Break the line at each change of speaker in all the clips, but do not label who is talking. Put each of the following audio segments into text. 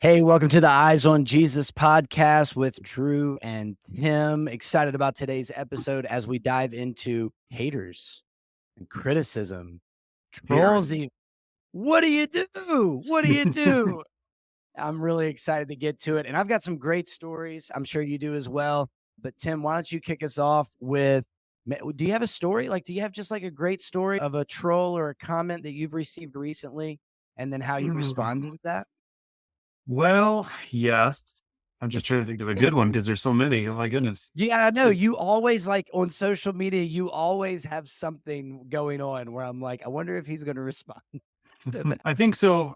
Hey, welcome to the Eyes on Jesus podcast with Drew and Tim. Excited about today's episode as we dive into haters and criticism, trolls.
Haters.
What do you do? What do you do? I'm really excited to get to it. And I've got some great stories. I'm sure you do as well. But Tim, why don't you kick us off with do you have a story? Like, do you have just like a great story of a troll or a comment that you've received recently and then how you responded to that?
Well, yes. I'm just trying to think of a good one because there's so many. Oh my goodness.
Yeah, I know. You always like on social media, you always have something going on where I'm like, I wonder if he's gonna respond to that.
I think so.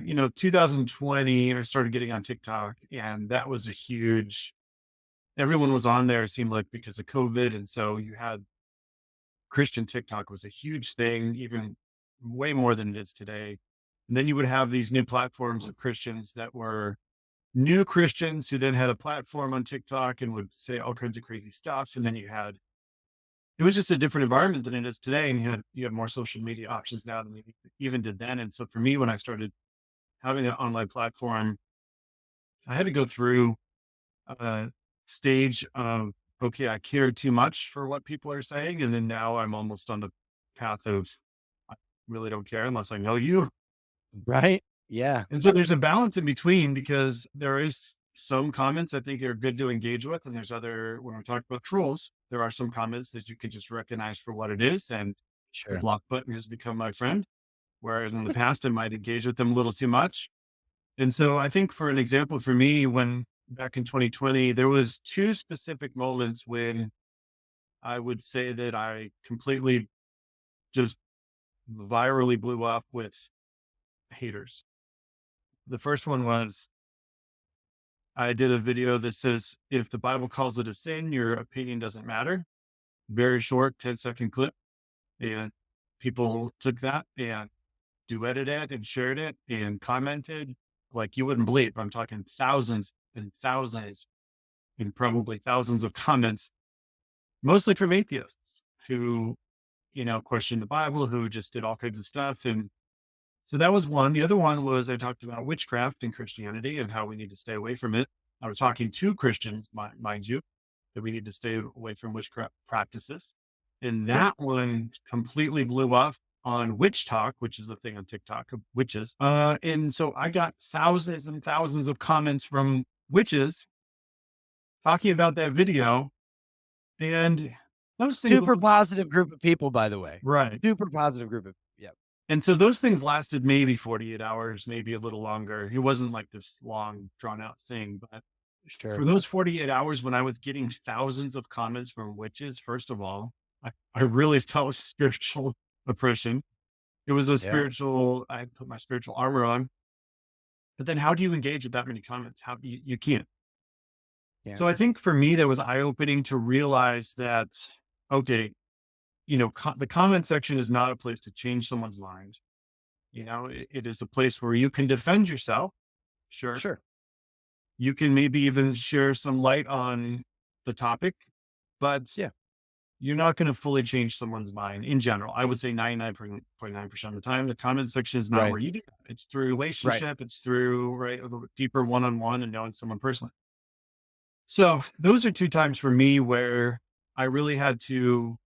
2020, I started getting on TikTok, and that was a huge, everyone was on there, it seemed like because of COVID. And so you had Christian TikTok was a huge thing, even way more than it is today. And then you would have these new platforms of Christians that were new Christians who then had a platform on TikTok and would say all kinds of crazy stuff. And then it was just a different environment than it is today. And you have more social media options now than we even did then. And so for me, when I started having that online platform, I had to go through a stage of, okay, I care too much for what people are saying. And then now I'm almost on the path of, I really don't care unless I know you.
Right? Yeah.
And so there's a balance in between because there is some comments I think are good to engage with. And there's other, when we're talking about trolls, there are some comments that you can just recognize for what it is. And the
Sure.
block button has become my friend. Whereas in the past, I might engage with them a little too much. And so I think for an example for me, when back in 2020, there was two specific moments when I would say that I completely just virally blew up with haters. The first one was I did a video that says, if the Bible calls it a sin, your opinion doesn't matter. Very short, 10-second clip. And people took that and duetted it and shared it and commented like you wouldn't believe. I'm talking thousands and thousands and probably thousands of comments, mostly from atheists who, questioned the Bible, who just did all kinds of stuff. And so that was one. The other one was I talked about witchcraft in Christianity and how we need to stay away from it. I was talking to Christians, mind you, that we need to stay away from witchcraft practices. And
Yep.
that one completely blew up on witch talk, which is a thing on TikTok of witches. And so I got thousands and thousands of comments from witches talking about that video. And those things,
Super positive group of people, by the way.
right.
Super positive group of yep.
And so those things lasted maybe 48 hours, maybe a little longer. It wasn't like this long, drawn out thing. But for
Sure.
those 48 hours, when I was getting thousands of comments from witches, first of all, I really felt spiritual oppression. It was a
Yeah.
spiritual, I put my spiritual armor on. But then how do you engage with that many comments? You can't.
Yeah.
So I think for me, that was eye opening to realize that, okay, the comment section is not a place to change someone's mind. It is a place where you can defend yourself. Sure.
Sure.
You can maybe even share some light on the topic, but
Yeah.
you're not going to fully change someone's mind in general. I would say 99.9% of the time, the comment section is not
Right.
where you do that. It's through
Right.
relationship. It's through, right, a little deeper one-on-one and knowing someone personally. So those are two times for me where I really had to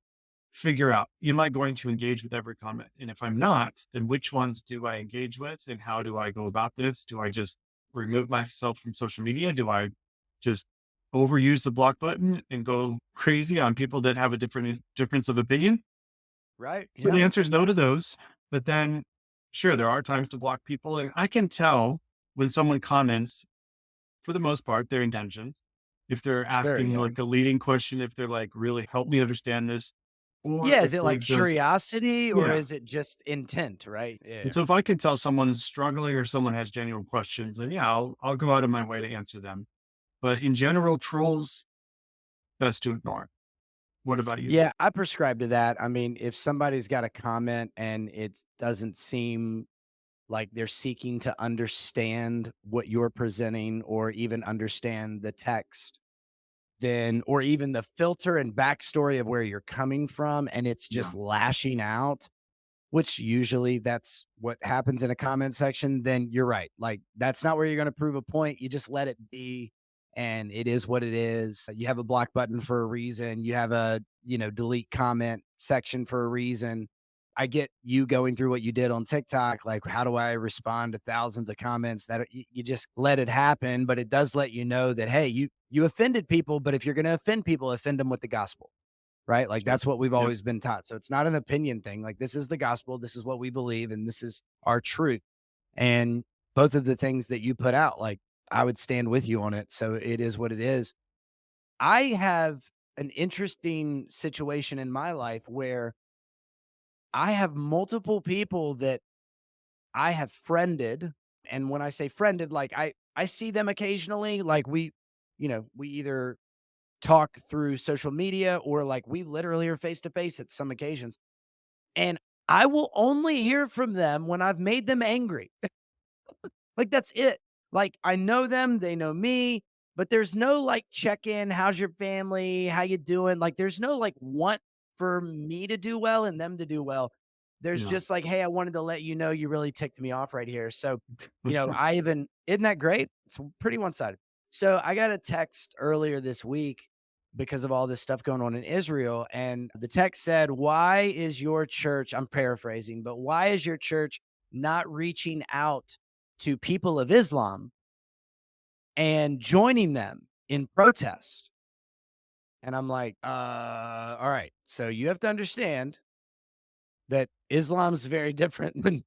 figure out, am I going to engage with every comment? And if I'm not, then which ones do I engage with and how do I go about this? Do I just remove myself from social media? Do I just overuse the block button and go crazy on people that have a difference of opinion?
Right.
So the
Yeah.
answer is no to those. But then sure, there are times to block people. And I can tell when someone comments, for the most part, their intentions. If they're
Sure.
asking
Yeah.
like a leading question, if they're like, really help me understand this, or
Yeah.
if
Is it
they're
like
just,
curiosity or
yeah.
is it just intent? Right.
And
Yeah.
so if I can tell someone's struggling or someone has genuine questions, then yeah, I'll go out of my way to answer them. But in general, trolls, best to ignore. What about you?
Yeah, I prescribe to that. I mean, if somebody's got a comment and it doesn't seem like they're seeking to understand what you're presenting or even understand the text, then or even the filter and backstory of where you're coming from, and it's
Yeah.
just lashing out, which usually that's what happens in a comment section, then you're right. Like, that's not where you're going to prove a point. You just let it be. And it is what it is. You have a block button for a reason. You have a, delete comment section for a reason. I get you going through what you did on TikTok. Like, how do I respond to thousands of comments that you just let it happen? But it does let you know that, hey, you offended people. But if you're going to offend people, offend them with the gospel, right? Like,
Sure.
that's what we've
Yep.
always been taught. So it's not an opinion thing. Like, this is the gospel. This is what we believe. And this is our truth. And both of the things that you put out, like, I would stand with you on it. So it is what it is. I have an interesting situation in my life where I have multiple people that I have friended. And when I say friended, like, I see them occasionally. Like, we either talk through social media, or like we literally are face to face at some occasions. And I will only hear from them when I've made them angry. Like, that's it. Like, I know them, they know me, but there's no, like, check-in, "How's your family? How you doing?" Like, there's no, like, want for me to do well and them to do well. There's
Yeah.
just like, "Hey, I wanted to let you know you really ticked me off right here." So, I even isn't that great? It's pretty one-sided. So, I got a text earlier this week because of all this stuff going on in Israel, and the text said, "Why is your church," I'm paraphrasing, but, "Why is your church not reaching out to people of Islam and joining them in protest?" And I'm like, all right. So you have to understand that Islam's very different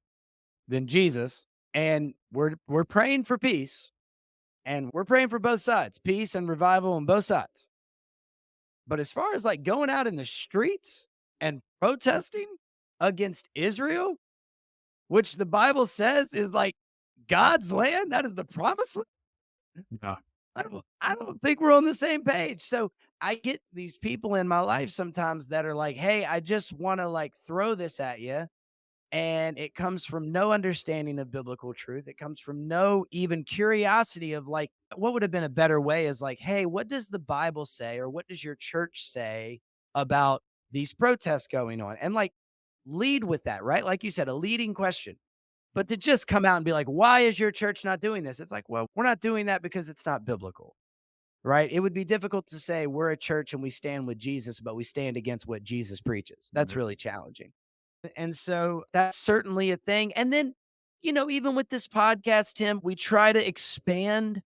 than Jesus. And we're praying for peace, and we're praying for both sides, peace and revival on both sides. But as far as like going out in the streets and protesting against Israel, which the Bible says is like God's land, that is the promised land.
Yeah.
I don't think we're on the same page. So I get these people in my life sometimes that are like, "Hey, I just want to like throw this at you." And it comes from no understanding of biblical truth. It comes from no even curiosity of like, what would have been a better way is like, "Hey, what does the Bible say, or what does your church say about these protests going on?" And like, lead with that, right? Like you said, a leading question. But to just come out and be like, "Why is your church not doing this?" It's like, well, we're not doing that because it's not biblical. Right? It would be difficult to say we're a church and we stand with Jesus, but we stand against what Jesus preaches. That's
Right.
really challenging. And so that's certainly a thing. And then, even with this podcast, Tim, we try to expand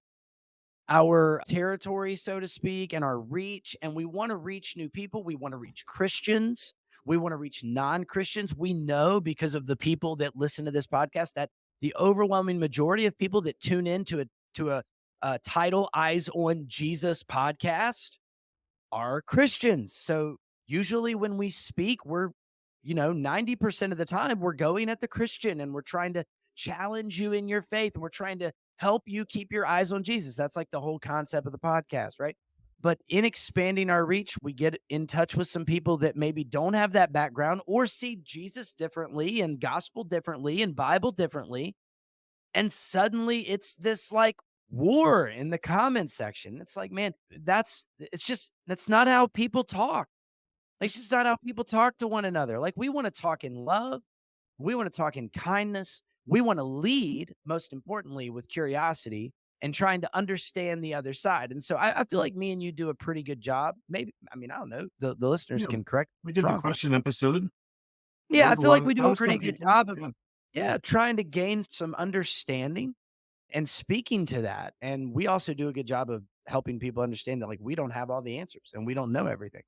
our territory, so to speak, and our reach. And we want to reach new people. We want to reach Christians. We want to reach non Christians. We know because of the people that listen to this podcast that the overwhelming majority of people that tune in to a title Eyes on Jesus podcast are Christians. So usually when we speak, we're, 90% of the time we're going at the Christian, and we're trying to challenge you in your faith, and we're trying to help you keep your eyes on Jesus. That's like the whole concept of the podcast, right? But in expanding our reach, we get in touch with some people that maybe don't have that background, or see Jesus differently and gospel differently and Bible differently. And suddenly it's this like war in the comment section. It's like, man, that's not how people talk. Like, it's just not how people talk to one another. Like, we want to talk in love. We want to talk in kindness. We want to lead, most importantly, with curiosity and trying to understand the other side. And so I feel like me and you do a pretty good job. Maybe, I mean, I don't know. The listeners
Yeah.
can correct
We
me if
did
I'm
the
wrong.
question episode. That
Yeah, I
was a
feel
lot
like
of,
we do
that
a
was
pretty
some
good
people.
job of,
Yeah.
yeah, trying to gain some understanding and speaking to that. And we also do a good job of helping people understand that like we don't have all the answers and we don't know everything.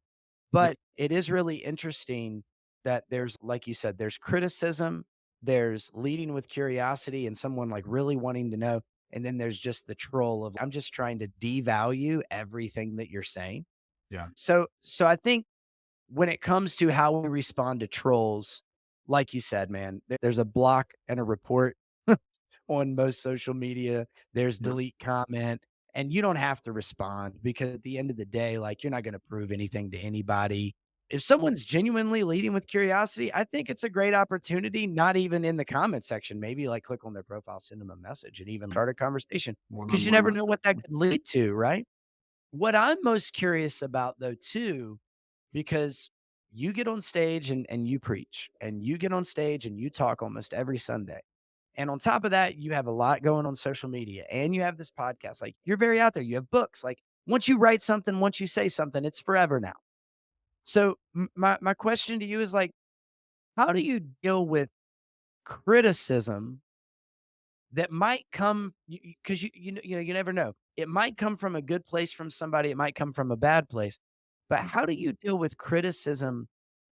Yep.
But it is really interesting that there's, like you said, there's criticism, there's leading with curiosity and someone like really wanting to know. And then there's just the troll of, I'm just trying to devalue everything that you're saying.
Yeah.
So I think when it comes to how we respond to trolls, like you said, man, there's a block and a report on most social media. There's
Yep.
delete comment, and you don't have to respond because at the end of the day, like, you're not going to prove anything to anybody. If someone's genuinely leading with curiosity, I think it's a great opportunity, not even in the comment section. Maybe like click on their profile, send them a message, and even start a conversation,
One
because
on
you
one
never know what
message.
that could lead to, right? What I'm most curious about, though, too, because you get on stage and you preach, and you get on stage and you talk almost every Sunday. And on top of that, you have a lot going on social media and you have this podcast. Like, you're very out there. You have books. Like, once you write something, once you say something, it's forever now. So my question to you is like, how do you deal with criticism that might come, because you never know. It might come from a good place from somebody, it might come from a bad place. But how do you deal with criticism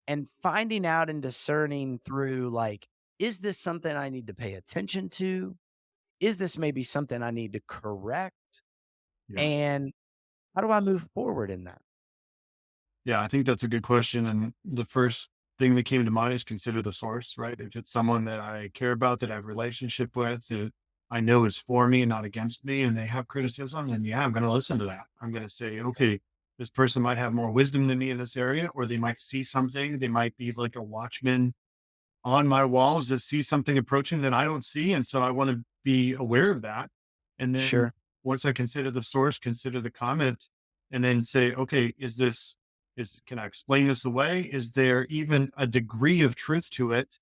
and finding out and discerning through, like, is this something I need to pay attention to? Is this maybe something I need to correct?
Yeah.
And how do I move forward in that?
Yeah, I think that's a good question. And the first thing that came to mind is consider the source, right? If it's someone that I care about, that I have a relationship with, that I know is for me and not against me, and they have criticism, then yeah, I'm going to listen to that. I'm going to say, okay, this person might have more wisdom than me in this area, or they might see something. They might be like a watchman on my walls that see something approaching that I don't see. And so I want to be aware of that. And then
Sure.
once I consider the source, consider the comment, and then say, okay, can I explain this away? Is there even a degree of truth to it?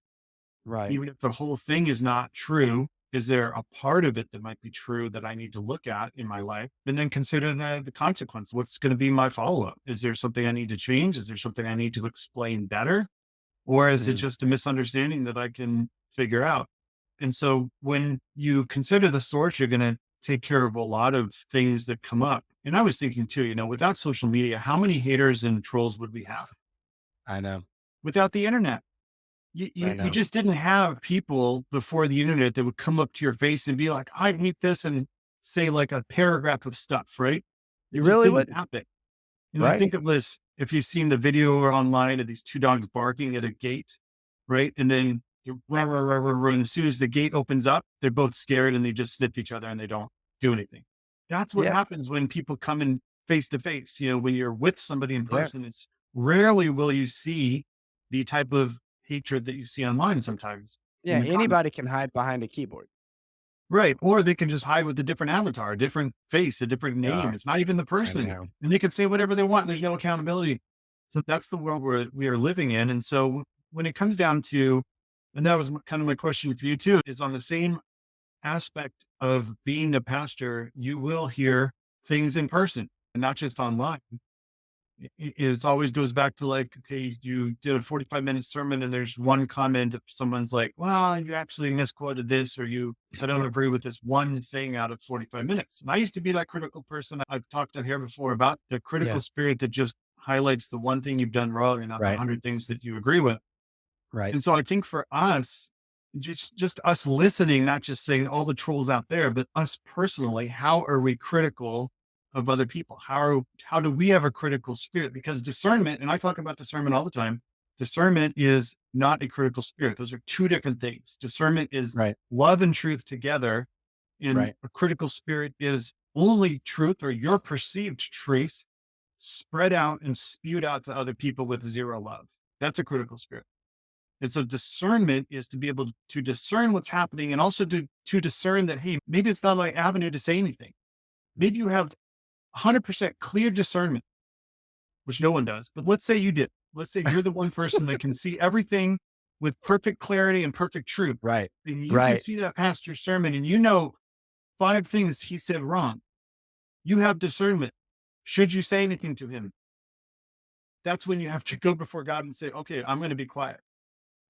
Right.
Even if the whole thing is not true, is there a part of it that might be true that I need to look at in my life? And then consider the consequence. What's going to be my follow up? Is there something I need to change? Is there something I need to explain better? Or is it
Mm,
just a misunderstanding that I can figure out? And so when you consider the source, you're going to take care of a lot of things that come up. And I was thinking too, without social media, how many haters and trolls would we have
I know.
without the internet? You,
I
you, you
know.
just didn't have people before the internet that would come up to your face and be like, I hate this, and say like a paragraph of stuff, right? It
You
just
really
didn't
wouldn't.
happen. I
Right.
think it was, if you've seen the video or online of these two dogs barking at a gate, right? And then rah, rah, rah, rah, rah, and as soon as the gate opens up, they're both scared and they just sniff each other and they don't do anything. That's what
Yeah.
happens when people come in face to face. When you're with somebody in
Yeah.
person, it's rarely will you see the type of hatred that you see online sometimes
Yeah.
in the comments.
Anybody can hide behind a keyboard.
Right. Or they can just hide with a different avatar, a different face, a different name.
Yeah.
It's not even the
I
person.
know.
And they can say whatever they want. And there's no accountability. So that's the world we are living in. And so when it comes down to, and that was kind of my question for you too, is on the same aspect of being a pastor, you will hear things in person and not just online. It always goes back to like, okay, you did a 45-minute sermon and there's one comment if someone's like, well, you actually misquoted this, or I don't agree with this one thing out of 45 minutes. And I used to be that critical person. I've talked on here before about the critical
Yeah.
spirit that just highlights the one thing you've done wrong and not the
Right.
100 things that you agree with.
Right.
And so I think for us, just us listening, not just saying all the trolls out there, but us personally, how are we critical of other people? How do we have a critical spirit? Because discernment, and I talk about discernment all the time, discernment is not a critical spirit. Those are two different things. Discernment is
Right.
love and truth together, and
Right.
a critical spirit is only truth or your perceived truth spread out and spewed out to other people with zero love. That's a critical spirit. And so discernment is to be able to discern what's happening, and also to discern that, hey, maybe it's not my avenue to say anything. Maybe you have 100% clear discernment, which no one does. But let's say you did. Let's say you're the one person that can see everything with perfect clarity and perfect truth.
Right.
And you can
Right.
see that pastor's sermon and five things he said wrong. You have discernment. Should you say anything to him? That's when you have to go before God and say, okay, I'm going to be quiet.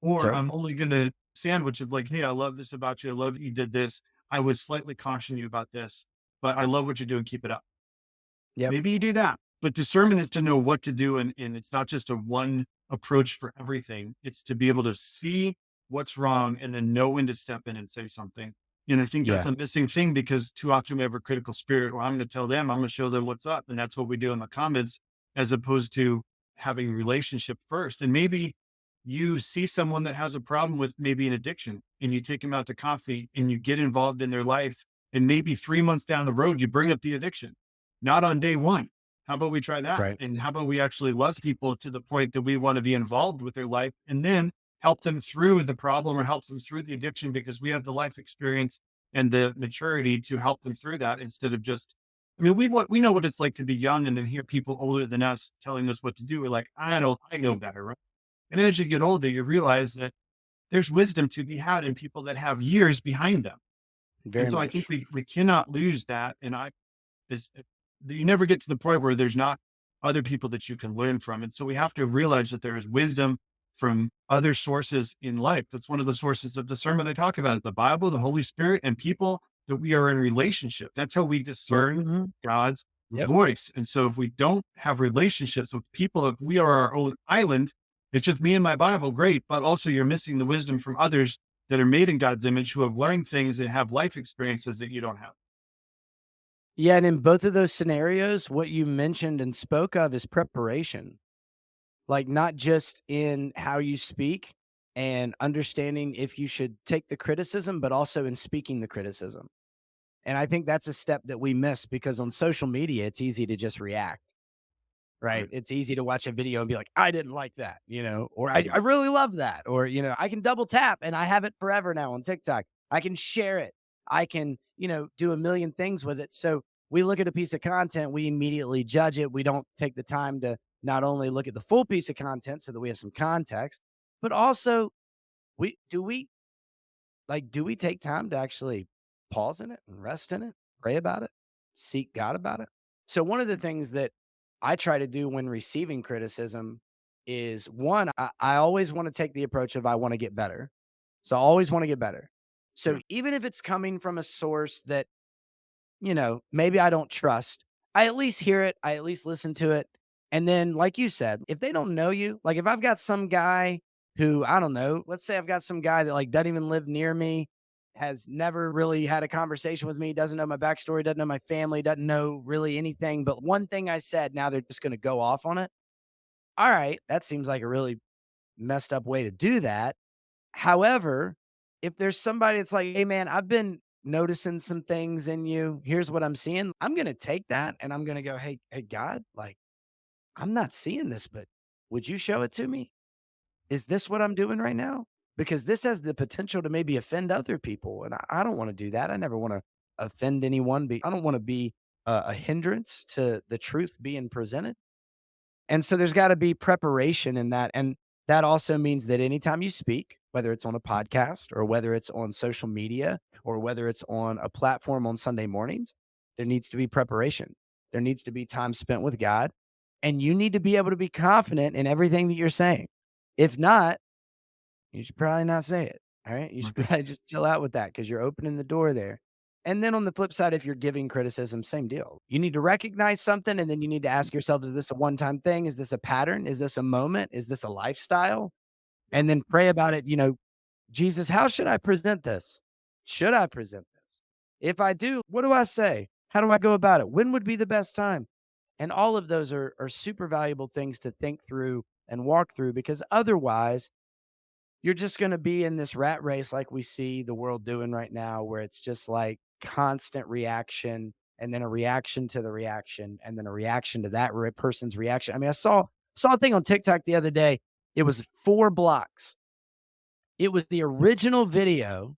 Or
So,
I'm only going to sandwich it like, hey, I love this about you. I love that you did this. I would slightly caution you about this, but I love what you're doing. Keep it up.
yep.
Maybe you do that. But discernment is to know what to do. And it's not just a one approach for everything. It's to be able to see what's wrong and then know when to step in and say something. And I think that's
Yeah.
a missing thing, because too often we have a critical spirit, or I'm going to tell them, I'm going to show them what's up. And that's what we do in the comments, as opposed to having a relationship first. And maybe you see someone that has a problem with maybe an addiction, and you take them out to coffee and you get involved in their life. And maybe 3 months down the road, you bring up the addiction, not on day one. How about we try that?
Right.
And how about we actually love people to the point that we want to be involved with their life, and then help them through the problem or help them through the addiction, because we have the life experience and the maturity to help them through that, instead of just I mean, we know what it's like to be young and then hear people older than us telling us what to do. We're like, I know better, right? And as you get older, you realize that there's wisdom to be had in people that have years behind them. And
Very
so I think
much.
we cannot lose that. And is you never get to the point where there's not other people that you can learn from. And so we have to realize that there is wisdom from other sources in life. That's one of the sources of discernment I talk about: the Bible, the Holy Spirit, and people that we are in relationship. That's how we discern
Mhm.
God's
Yep.
voice. And so if we don't have relationships with people, if we are our own island, it's just me and my Bible, great. But also you're missing the wisdom from others that are made in God's image, who have learned things and have life experiences that you don't have.
Yeah, and in both of those scenarios, what you mentioned and spoke of is preparation. Like, not just in how you speak and understanding if you should take the criticism, but also in speaking the criticism. And I think that's a step that we miss because on social media, it's easy to just react, right?
Right.
It's easy to watch a video and be like, I didn't like that, or I really love that. Or, I can double tap and I have it forever now on TikTok. I can share it. I can, do a million things with it. So we look at a piece of content, we immediately judge it. We don't take the time to not only look at the full piece of content so that we have some context, but also do we take time to actually pause in it and rest in it, pray about it, seek God about it? So one of the things that I try to do when receiving criticism is one, I always want to take the approach of I want to get better. So I always want to get better. So
Yeah.
even if it's coming from a source that, maybe I don't trust, I at least hear it, I at least listen to it. And then, like you said, if they don't know you, like if I've got some guy who, I don't know, let's say I've got some guy that like doesn't even live near me, has never really had a conversation with me, doesn't know my backstory, doesn't know my family, doesn't know really anything. But one thing I said, now they're just going to go off on it. All right. That seems like a really messed up way to do that. However, if there's somebody that's like, "Hey, man, I've been noticing some things in you. Here's what I'm seeing." I'm gonna take that and I'm gonna go, "Hey, God, like, I'm not seeing this, but would you show it to me? Is this what I'm doing right now? Because this has the potential to maybe offend other people, and I don't want to do that. I never want to offend anyone. I don't want to be a hindrance to the truth being presented." And so there's gotta be preparation in that, and that also means that anytime you speak, whether it's on a podcast or whether it's on social media or whether it's on a platform on Sunday mornings, there needs to be preparation. There needs to be time spent with God, and you need to be able to be confident in everything that you're saying. If not, you should probably not say it, all right? You should
Okay.
probably just chill out with that because 'cause you're opening the door there. And then on the flip side, if you're giving criticism, same deal. You need to recognize something, and then you need to ask yourself, "Is this a one-time thing? Is this a pattern? Is this a moment? Is this a lifestyle?"
Yeah.
And then pray about it, "Jesus, how should I present this? Should I present this? If I do, what do I say? How do I go about it? When would be the best time?" And all of those are super valuable things to think through and walk through because otherwise you're just gonna be in this rat race like we see the world doing right now, where it's just like constant reaction and then a reaction to the reaction and then a reaction to that person's reaction. I mean, I saw a thing on TikTok the other day. It was 4 blocks. It was the original video,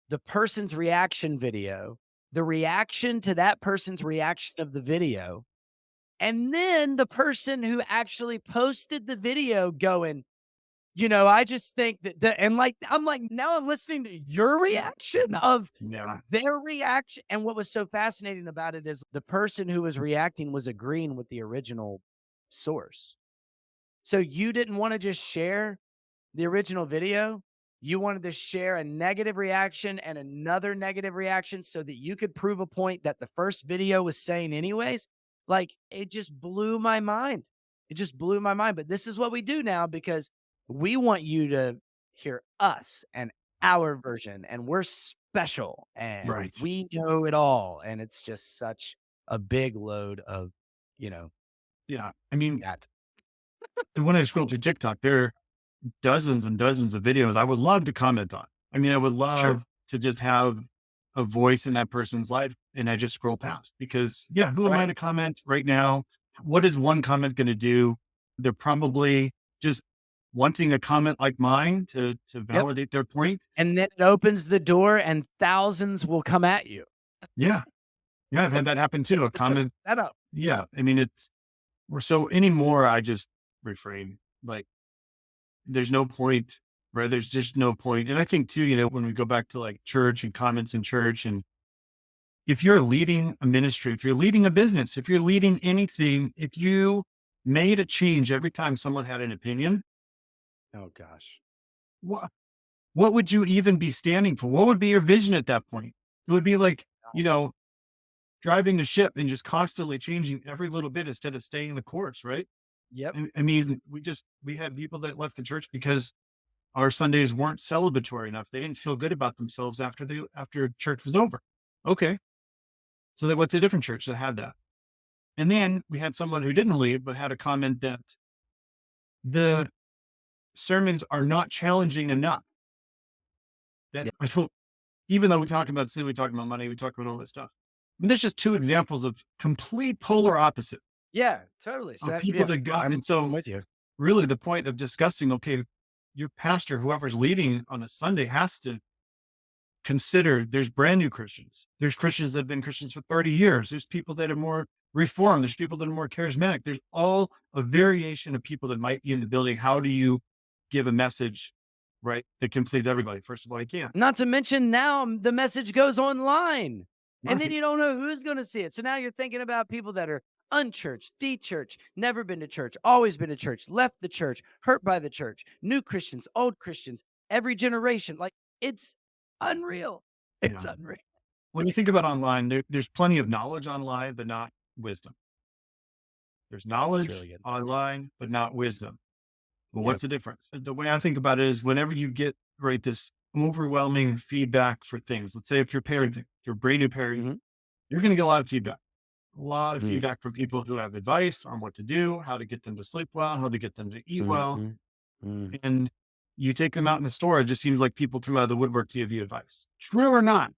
the person's reaction video, the reaction to that person's reaction of the video, and then the person who actually posted the video going, I just think that and, like, I'm like, now I'm listening to your reaction of
Yeah.
their reaction, and what was so fascinating about it is the person who was reacting was agreeing with the original source. So you didn't wanna just share the original video, you wanted to share a negative reaction and another negative reaction so that you could prove a point that the first video was saying anyways. Like, it just blew my mind. It just blew my mind. But this is what we do now because we want you to hear us and our version, and we're special and
Right.
we know it all. And it's just such a big load of, you know,
Yeah. I mean,
that.
when I scroll through TikTok, there are dozens and dozens of videos I would love to comment on. I mean, I would
Sure.
love to just have a voice in that person's life, and I just scroll past because, yeah, who am I
Right.
to comment right now? What is one comment going to do? They're probably just wanting a comment like mine to
Yep.
validate their point.
And then it opens the door and thousands will come at you.
Yeah. Yeah, I've had that happen too. A
It's a
comment.
setup.
Yeah. I mean, we're so anymore. I just refrain. Like, there's no point, right? There's just no point. And I think too, when we go back to like church and comments in church, and if you're leading a ministry, if you're leading a business, if you're leading anything, if you made a change every time someone had an opinion,
Oh gosh.
what, what would you even be standing for? What would be your vision at that point? It would be like, you
Gosh.
know, driving the ship and just constantly changing every little bit instead of staying the course, right?
Yep.
I mean, we had people that left the church because our Sundays weren't celebratory enough. They didn't feel good about themselves after church was over. Okay. So they went to a different church that had that. And then we had someone who didn't leave, but had a comment that the sermons are not challenging enough. That
Yeah.
I don't, even though we talk about sin, we talk about money, we talk about all this stuff. And there's just two examples of complete polar opposite
Yeah. Totally. So
of
that,
people
yeah,
that got. And
I'm
so
with you.
really the point of discussing, okay, your pastor, whoever's leading on a Sunday, has to consider there's brand new Christians. There's Christians that have been Christians for 30 years. There's people that are more reformed. There's people that are more charismatic. There's all a variation of people that might be in the building. How do you give a message, right, that can please everybody? First of all, you can't.
Not to mention now the message goes online and then
Right.
you don't know who's going to see it. So now you're thinking about people that are unchurched, de-church, never been to church, always been to church, left the church, hurt by the church, new Christians, old Christians, every generation. Like it's unreal. It's
Yeah.
unreal.
When you think about online, there's plenty of knowledge online, but not wisdom. There's
It's
knowledge
really good.
online, but not wisdom. Well,
Yep.
what's the difference? The way I think about it is whenever you get right this overwhelming feedback for things, let's say if you're parenting, if you're a brand new parent,
Mm-hmm.
you're going to get a lot of
Mm-hmm.
feedback from people who have advice on what to do, how to get them to sleep well, how to get them to eat well.
Mm-hmm.
And you take them out in the store, it just seems like people come out of the woodwork to give you advice. True or not,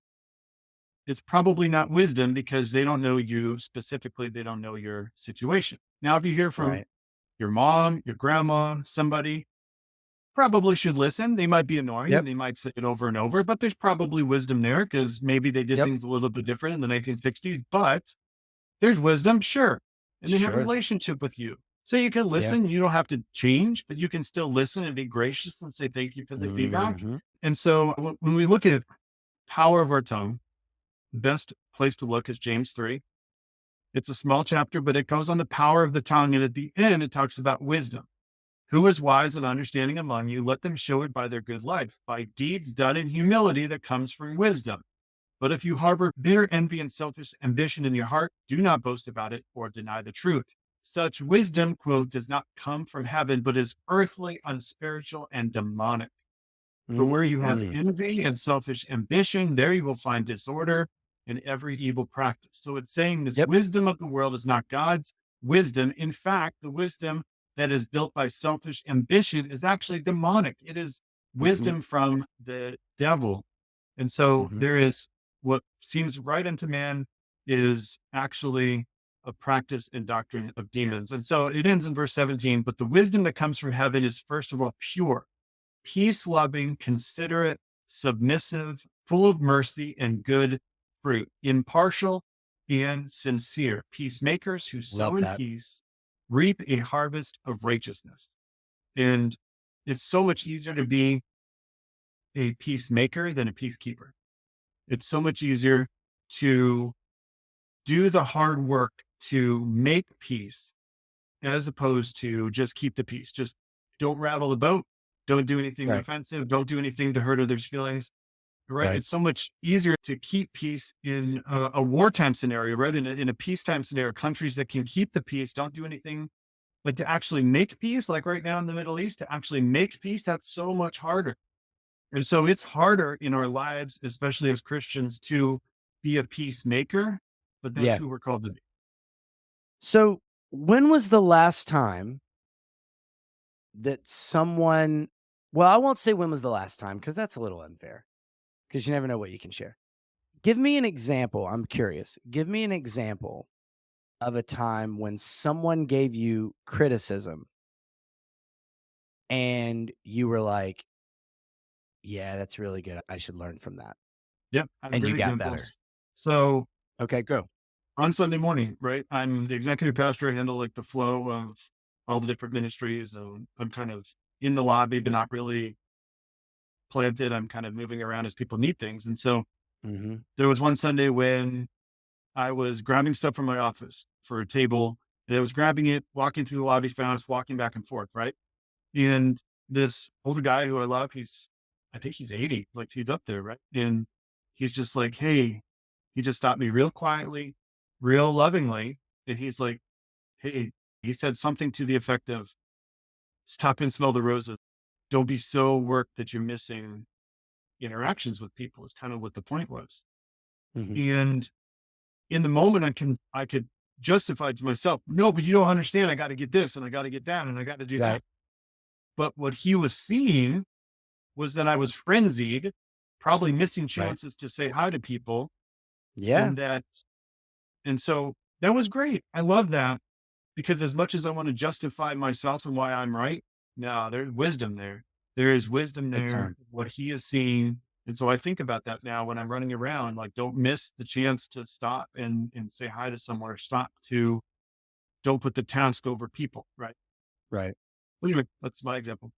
it's probably not wisdom because they don't know you specifically. They don't know your situation. Now, if you hear from
Right.
your mom, your grandma, somebody, probably should listen. They might be annoying
Yep.
and they might say it over and over, but there's probably wisdom there because maybe they did
Yep.
things a little bit different in the 1960s, but there's wisdom, sure. And they have a
Sure.
relationship with you. So you can
Yeah.
listen. You don't have to change, but you can still listen and be gracious and say thank you for the feedback.
Mm-hmm.
And so when we look at power of our tongue, the best place to look is James 3. It's a small chapter, but it goes on the power of the tongue. And at the end, it talks about wisdom. Who is wise and understanding among you? Let them show it by their good life, by deeds done in humility that comes from wisdom. But if you harbor bitter envy and selfish ambition in your heart, do not boast about it or deny the truth. Such wisdom, quote, does not come from heaven, but is earthly, unspiritual, and demonic. For where you have
Mm-hmm.
envy and selfish ambition, there you will find disorder and every evil practice. So it's saying this
Yep.
wisdom of the world is not God's wisdom. In fact, the wisdom that is built by selfish ambition is actually demonic. It is
Mm-hmm.
wisdom from the devil. And so
Mm-hmm.
there is what seems right unto man is actually a practice and doctrine of demons. And so it ends in verse 17, but the wisdom that comes from heaven is first of all pure, peace loving, considerate, submissive, full of mercy and good fruit, impartial and sincere. Peacemakers who sow
Love
in
that.
peace reap a harvest of righteousness. And it's so much easier to be a peacemaker than a peacekeeper. It's so much easier to do the hard work to make peace as opposed to just keep the peace. Just don't rattle the boat. Don't do anything
Right.
offensive. Don't do anything to hurt others' feelings. Right.
Right.
It's so much easier to keep peace in a wartime scenario, right? In a peacetime scenario, countries that can keep the peace don't do anything. But to actually make peace, like right now in the Middle East, to actually make peace, that's so much harder. And so it's harder in our lives, especially as Christians, to be a peacemaker, but that's
Yeah.
who we're called to be.
So when was the last time that someone, well, I won't say when was the last time because that's a little unfair because you never know what you can share. Give me an example. I'm curious. Give me an example of a time when someone gave you criticism and you were like, yeah, that's really good. I should learn from that.
Yep. I have
And you
great
got better.
examples. So
Okay, go.
on Sunday morning, right? I'm the executive pastor. I handle like the flow of all the different ministries. I'm kind of in the lobby, but not really planted. I'm kind of moving around as people need things. And so
Mhm.
there was one Sunday when I was grabbing stuff from my office for a table. And I was grabbing it, walking through the lobby fast, walking back and forth, right? And this older guy who I love, I think he's 80, like he's up there, right? And he's just like, hey, he just stopped me real quietly, real lovingly. And he's like, hey, he said something to the effect of, stop and smell the roses. Don't be so worked that you're missing interactions with people, is kind of what the point was.
Mhm.
And in the moment, I could justify to myself, no, but you don't understand. I got to get this and I got to get that and I got to do that.
Right.
But what he was seeing was that I was frenzied, probably missing
Right.
chances to say hi to people.
Yeah.
And so that was great. I love that because as much as I want to justify myself and why I'm right, no, there's wisdom there. There is wisdom
Big
there,
time.
what he is seeing. And so I think about that now when I'm running around, like don't miss the chance to stop and say hi to someone or don't put the task over people. Right.
Right.
Anyway, that's my example.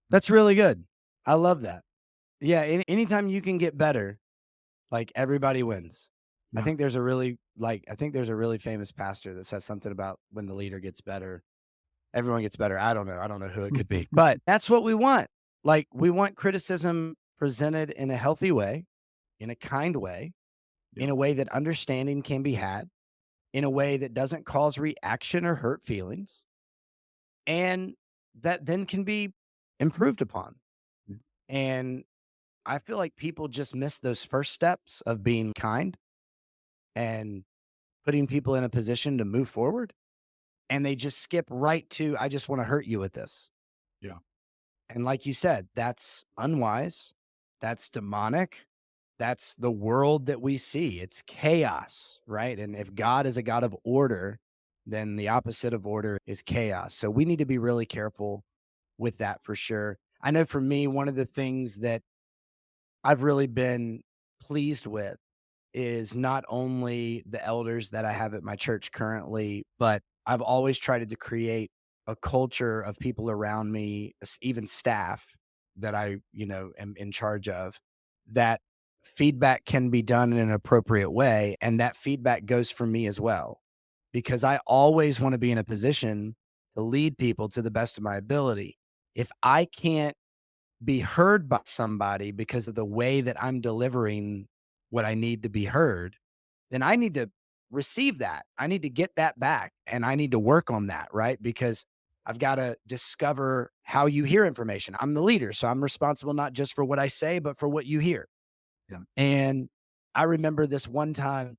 That's really good. I love that. Yeah, anytime you can get better, like, everybody wins.
Yeah.
I think there's a really famous pastor that says something about when the leader gets better, everyone gets better. I don't know who it could be, but that's what we want. Like, we want criticism presented in a healthy way, in a kind way,
Yeah.
in a way that understanding can be had, in a way that doesn't cause reaction or hurt feelings, and that then can be improved upon. And I feel like people just miss those first steps of being kind and putting people in a position to move forward. And they just skip right to, I just want to hurt you with this.
Yeah.
And like you said, that's unwise. That's demonic. That's the world that we see. It's chaos, right? And if God is a God of order, then the opposite of order is chaos. So we need to be really careful with that for sure. I know for me, one of the things that I've really been pleased with is not only the elders that I have at my church currently, but I've always tried to create a culture of people around me, even staff that am in charge of, that feedback can be done in an appropriate way. And that feedback goes for me as well, because I always want to be in a position to lead people to the best of my ability. If I can't be heard by somebody because of the way that I'm delivering what I need to be heard, then I need to receive that. I need to get that back and I need to work on that, right? Because I've got to discover how you hear information. I'm the leader, so I'm responsible not just for what I say, but for what you hear.
Yeah.
And I remember this one time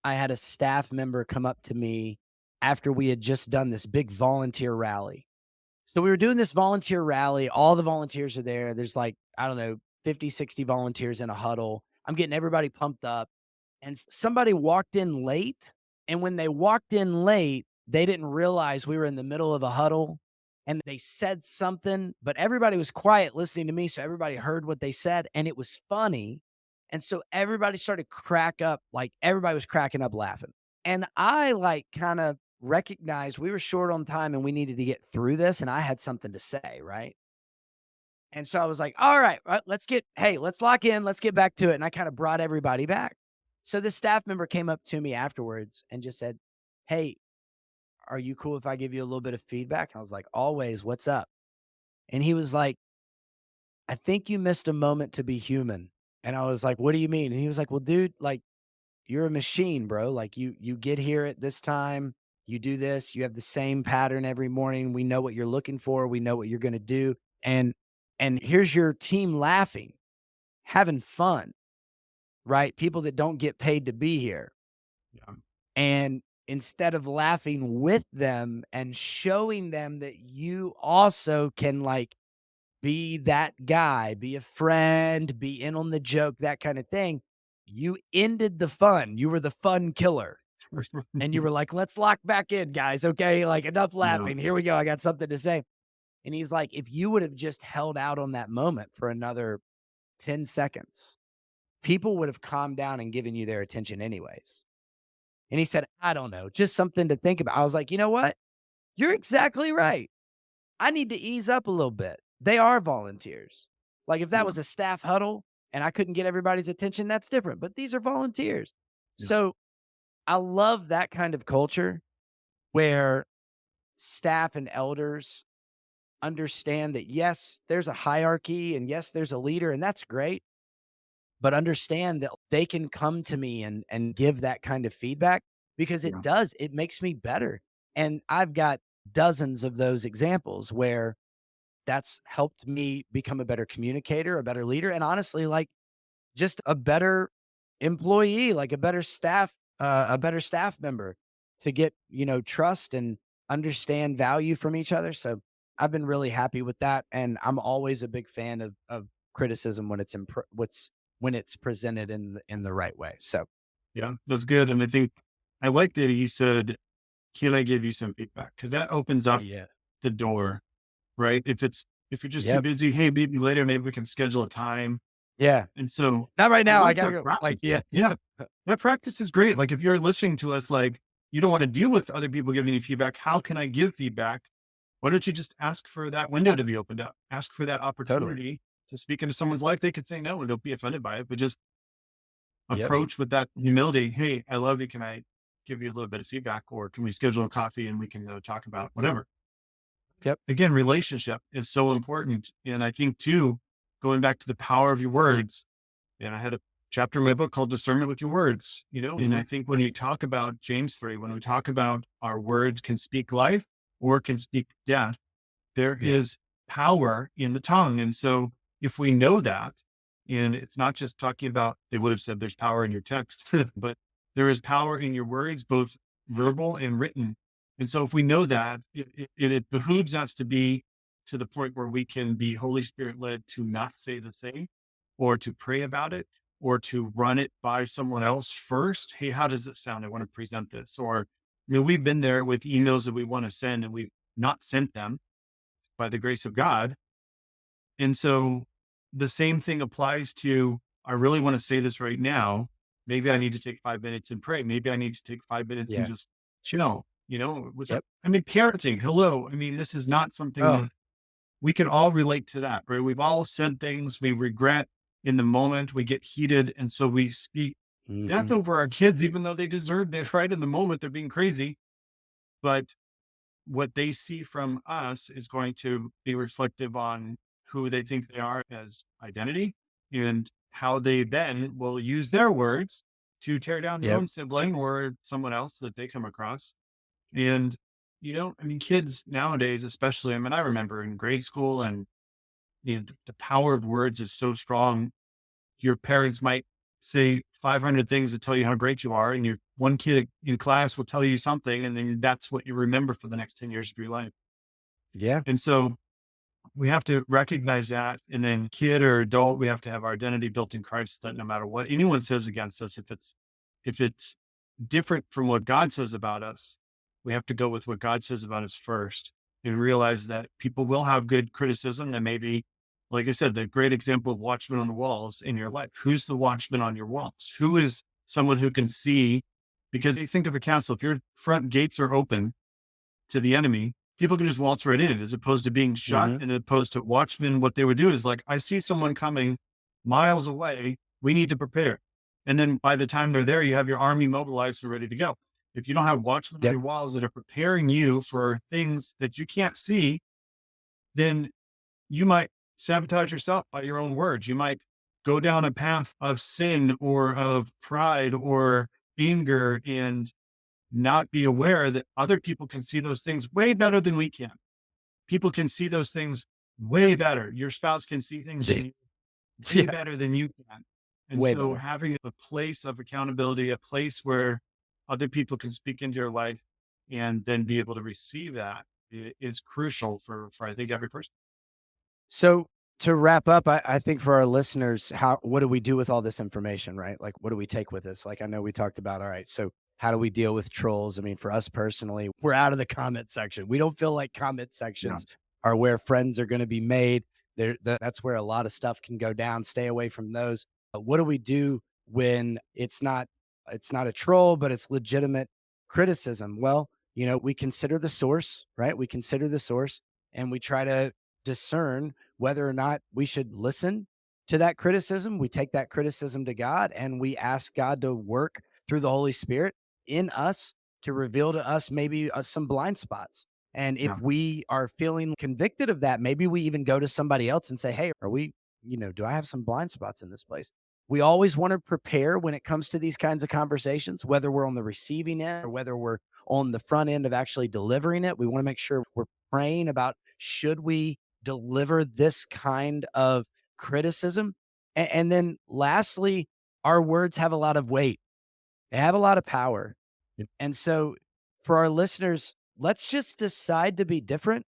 I had a staff member come up to me after we had just done this big volunteer rally. So we were doing this volunteer rally. All the volunteers are there. There's like, I don't know, 50, 60 volunteers in a huddle. I'm getting everybody pumped up. And somebody walked in late. And when they walked in late, they didn't realize we were in the middle of a huddle and they said something, but everybody was quiet listening to me. So everybody heard what they said and it was funny. And so everybody started crack up, like everybody was cracking up laughing. And I like kind of recognized we were short on time and we needed to get through this. And I had something to say, right? And so I was like, all right, let's lock in, let's get back to it. And I kind of brought everybody back. So this staff member came up to me afterwards and just said, hey, are you cool if I give you a little bit of feedback? I was like, always, what's up? And he was like, I think you missed a moment to be human. And I was like, what do you mean? And he was like, well, dude, like, you're a machine, bro. Like you get here at this time, you do this, you have the same pattern every morning. We know what you're looking for, we know what you're going to do. And here's your team laughing, having fun, right? People that don't get paid to be here.
Yeah.
And instead of laughing with them and showing them that you also can like be that guy, be a friend, be in on the joke, that kind of thing, you ended the fun. You were the fun killer. And you were like, let's lock back in, guys. Okay. Like, enough
Yeah.
laughing. Here we go. I got something to say. And he's like, if you would have just held out on that moment for another 10 seconds, people would have calmed down and given you their attention anyways. And he said, I don't know, just something to think about. I was like, you know what? You're exactly right. I need to ease up a little bit. They are volunteers. Like if that
Yeah.
was a staff huddle and I couldn't get everybody's attention, that's different. But these are volunteers.
Yeah.
So I love that kind of culture where staff and elders understand that, yes, there's a hierarchy and yes, there's a leader, and that's great. But understand that they can come to me and give that kind of feedback because
Yeah.
it makes me better. And I've got dozens of those examples where that's helped me become a better communicator, a better leader, and honestly, like just a better employee, like a better staff member to get, trust and understand value from each other. So I've been really happy with that. And I'm always a big fan of criticism when when it's presented in the right way. So
Yeah. That's good. And I think I like that he said, can I give you some feedback? Because that opens up
yeah.
the door, right? If you're just too
Yep.
busy, hey, maybe later, maybe we can schedule a time.
Yeah.
And so
Not right
I
now. I
like
gotta
that
go.
practice.
Like, yeah.
Yeah. That practice is great. Like if you're listening to us, like you don't want to deal with other people giving you feedback. How can I give feedback? Why don't you just ask for that window to be opened up? Ask for that
Totally.
opportunity to speak into someone's life. They could say no and don't be offended by it, but just
Yep.
approach with that humility. Hey, I love you. Can I give you a little bit of feedback or can we schedule a coffee and we can talk about whatever?
Yep.
Again, relationship is so important. And I think too, going back to the power of your words, and I had a chapter in my book called Discernment with Your Words, and
Hmm.
I think when you talk about James 3, when we talk about our words can speak life or can speak death, there
Yeah.
is power in the tongue. And so if we know that, and it's not just talking about, they would have said there's power in your text, but there is power in your words, both verbal and written. And so if we know that, it behooves us to be to the point where we can be Holy Spirit led to not say the thing or to pray about it or to run it by someone else first. Hey, how does it sound? I want to present this. Or, we've been there with emails that we want to send and we've not sent them by the grace of God. And so the same thing applies to, I really want to say this right now. Maybe I need to take 5 minutes and pray. Maybe I need to take 5 minutes and
Yeah.
just chill,
Yep.
I mean, parenting, hello. I mean, this is not something
Oh.
that we can all relate to that, right? We've all said things we regret in the moment, we get heated. And so we speak death
Hmm.
over our kids, even though they deserved it, right? In the moment, they're being crazy. But what they see from us is going to be reflective on who they think they are as identity and how they then will use their words to tear down their
Yep.
own sibling or someone else that they come across. And, I mean, kids nowadays, especially, I mean, I remember in grade school and the power of words is so strong. Your parents might say 500 things to tell you how great you are. And your one kid in class will tell you something. And then that's what you remember for the next 10 years of your life.
Yeah.
And so we have to recognize that. And then kid or adult, we have to have our identity built in Christ that no matter what anyone says against us, if it's different from what God says about us, we have to go with what God says about us first and realize that people will have good criticism. And maybe, like I said, the great example of watchman on the walls in your life. Who's the watchman on your walls? Who is someone who can see? Because you think of a castle, if your front gates are open to the enemy, people can just waltz right in as opposed to being shut.
Hmm.
And opposed to watchmen, what they would do is like, I see someone coming miles away. We need to prepare. And then by the time they're there, you have your army mobilized and ready to go. If you don't have watchmen on
Yep.
your walls that are preparing you for things that you can't see, then you might sabotage yourself by your own words. You might go down a path of sin or of pride or anger and not be aware that other people can see those things way better than we can. People can see those things way better. Your spouse can see things
Yeah.
in you way
Yeah.
better than you can. And
Way
so
better.
having a place of accountability, a place where other people can speak into your life and then be able to receive that is crucial for I think every person.
So to wrap up, I think for our listeners, what do we do with all this information, right? Like, what do we take with us? Like, I know we talked about, all right, so how do we deal with trolls? I mean, for us personally, we're out of the comment section. We don't feel like comment
Yeah.
sections are where friends are going to be made. That's where a lot of stuff can go down. Stay away from those. What do we do when it's not? It's not a troll, but it's legitimate criticism. Well, we consider the source, right? We consider the source and we try to discern whether or not we should listen to that criticism. We take that criticism to God and we ask God to work through the Holy Spirit in us to reveal to us maybe some blind spots. And
Yeah.
if we are feeling convicted of that, maybe we even go to somebody else and say, hey, do I have some blind spots in this place? We always want to prepare when it comes to these kinds of conversations, whether we're on the receiving end or whether we're on the front end of actually delivering it. We want to make sure we're praying about should we deliver this kind of criticism? And then lastly, our words have a lot of weight, they have a lot of power.
Yeah.
And so for our listeners, let's just decide to be different.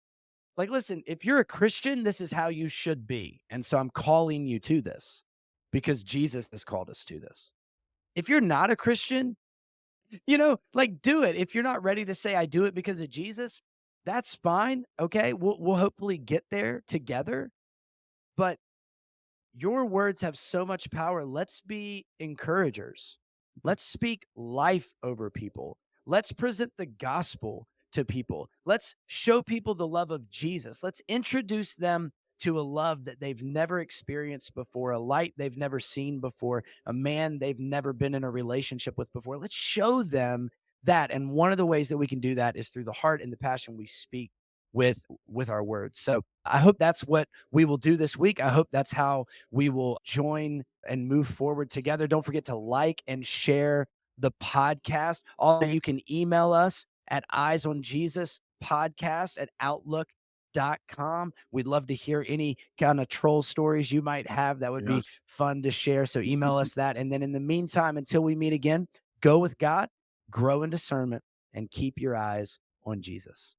Like, listen, if you're a Christian, this is how you should be. And so I'm calling you to this because Jesus has called us to this. If you're not a Christian, like do it. If you're not ready to say I do it because of Jesus, that's fine. Okay. We'll hopefully get there together. But your words have so much power. Let's be encouragers. Let's speak life over people. Let's present the gospel to people. Let's show people the love of Jesus. Let's introduce them to a love that they've never experienced before, a light they've never seen before, a man they've never been in a relationship with before. Let's show them that. And one of the ways that we can do that is through the heart and the passion we speak with our words. So I hope that's what we will do this week. I hope that's how we will join and move forward together. Don't forget to like and share the podcast. Also, you can email us at eyesonjesuspodcast@outlook.com. We'd love to hear any kind of troll stories you might have. That would be
Yes.
fun to share. So email us that. And then in the meantime, until we meet again, go with God, grow in discernment, and keep your eyes on Jesus.